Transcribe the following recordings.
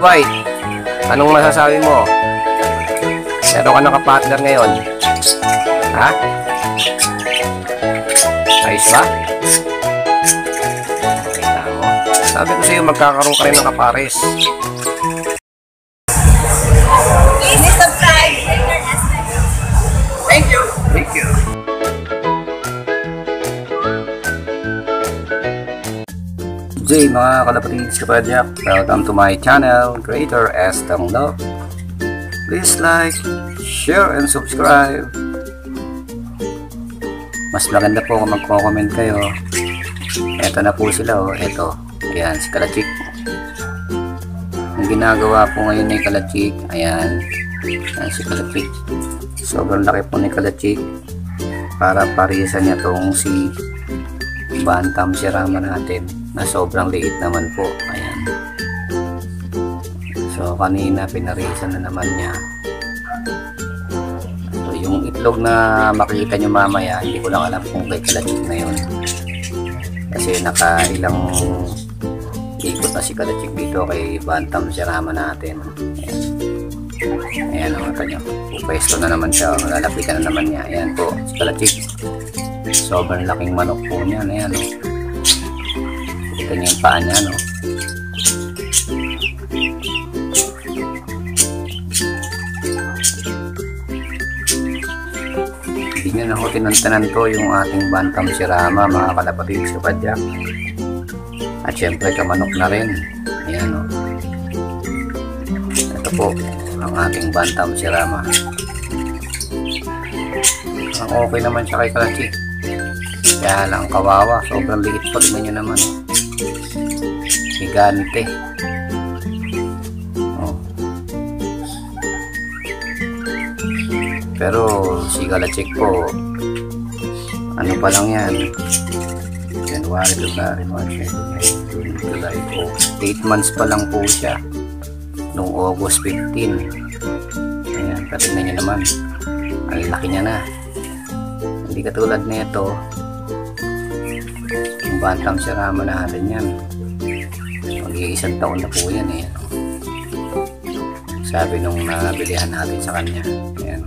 White, anong masasabi mo? Meron ka naka-partner ngayon? Ha? Ayos ba? Sabi ko sa'yo, magkakaroon ka rin ng kapares. Please subscribe. Thank you. Thank you. Jay, mga kalapatids kapadyak, welcome to my channel, Creator S. Tanglog. Please like, share, and subscribe. Mas maganda po kung magko-comment kayo. Eto na po sila, oh. Eto. Ayan, si Kalachik. Ang ginagawa po ngayon ni Kalachik, ayan. Ayan si Kalachik. Sobrang laki po ni Kalachik. Para parisan niya tong si Bantam Sirama natin na sobrang liit naman po. Ayan. So kanina pinarisan na naman niya. So yung itlog na makikita nyo mamaya, hindi ko lang alam kung kay Kalachik na yun. Kasi nakailang ikot na si Kalachik dito kay Bantam Sirama natin. Ayan. Ayan o, kanya. Pupwesto na naman siya. Lalapitan na naman niya. Ayan po, si Kalachik. Sobrang laking manok po niyan. Ayan o. Kita niya yung paa niya, no? Hindi niya na ho tinantanan to yung ating Bantam Sirama, mga kalapatids kapadyak. At syempre kamanok na rin. Ayan o. Ito po ang ating Bantam Sirama. Ang okay naman siya kay Kalachik. Kaya lang kawawa, sobrang liit po. Tignan nyo naman. Gigante. Oh. Pero si Kalachik po, ano pa lang yan, January, February, March, April, June, July, August. 8 months pa lang po siya noong August 15. Ayan, katignan nyo naman, ang laki niya na. Hindi katulad nito yung Bantam Sirama natin yan. Mag-iisang taon na po yan eh. Sabi nung nabilihan natin sa kanya. Ayan.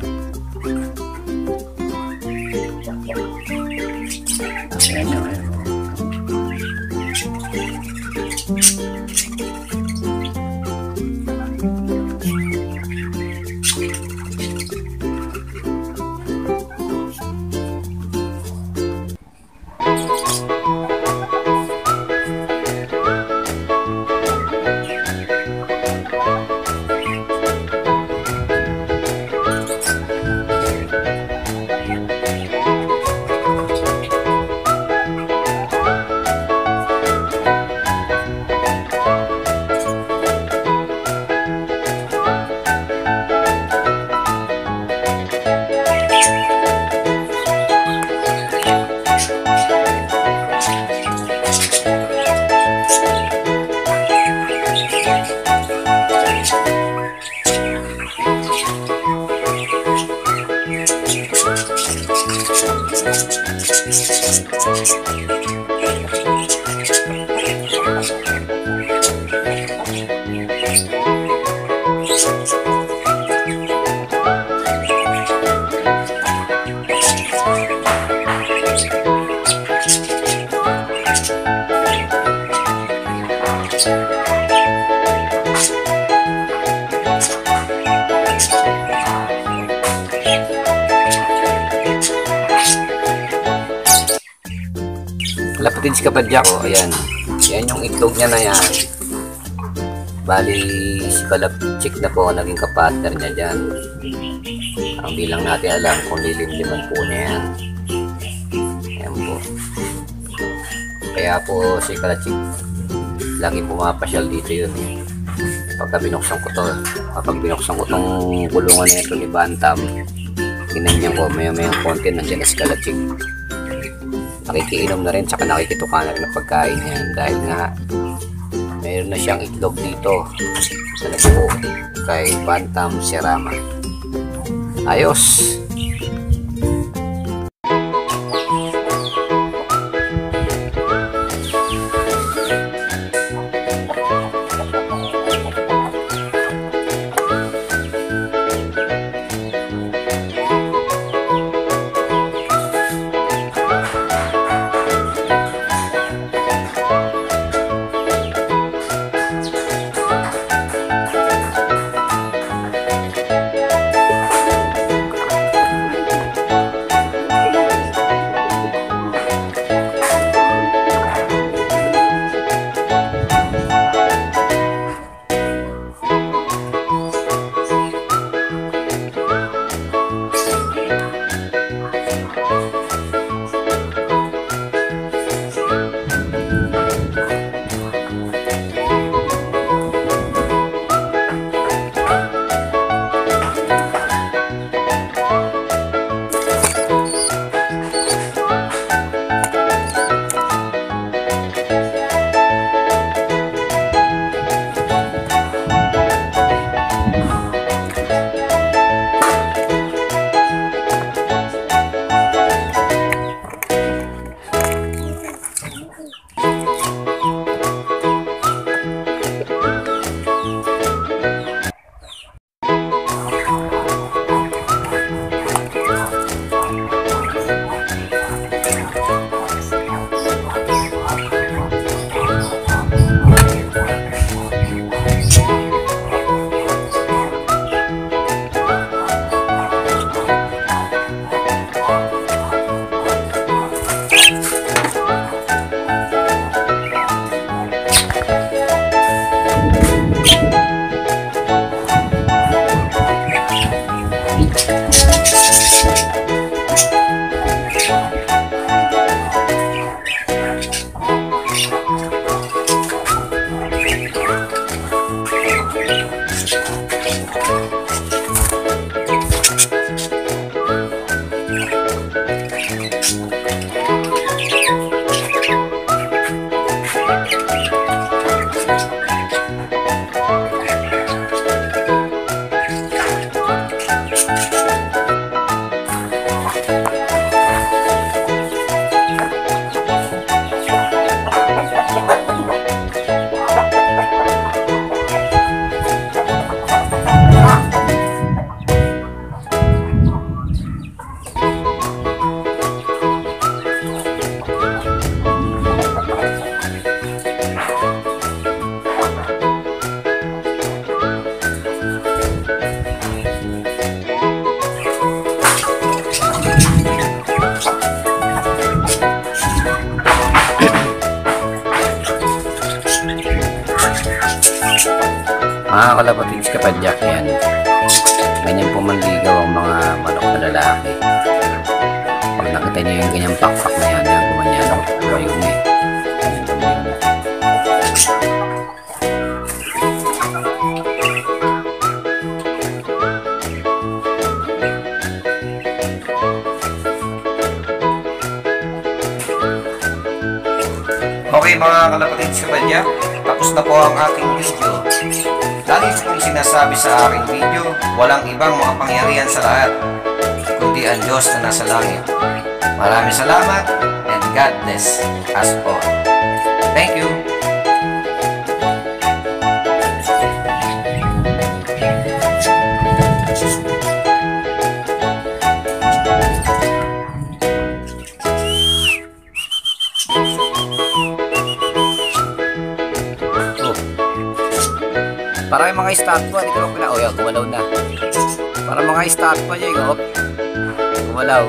Ayan yun. Ayan. Kalapatids kapadyak ko, ayan. Yan yung itlog niya na yan. Bali, si Kalachik na po naging kapartner niya dyan. Ang bilang natin alam kung lilimliman po niya yan. Ayan po. Kaya po si Kalachik lagi pumapasyal dito yun eh. Pagka binuksan ko to, kapag binuksan ko tong kulungan na ito ni Bantam, ginanyan ko, maya-mayang konti nandiyan na si Kalachik. Nakikiinom na rin, tsaka nakikituka na rin ng pagkain yan dahil nga mayroon na siyang itlog dito sa nabuo kay Bantam Sirama. Ayos! Mga kalapatids kapadyak yan. Ganyan po manligaw ang mga manok na lalaki. Pag nakita niyo yung ganyang pakpak na yan, yan gumanyan. Mayumi. Okay mga kalapatids kapadyak, tapos na po ang ating video. Lagi ko pong sinasabi sa aking video, walang ibang makapangyarihan sa lahat, kundi ang Diyos na nasa langit. Maraming salamat and God bless us all. Thank you. Para yung mga estatwa, di ko lang pala. O yan, gumalaw na. Para mga estatwa niya, yung gumalaw.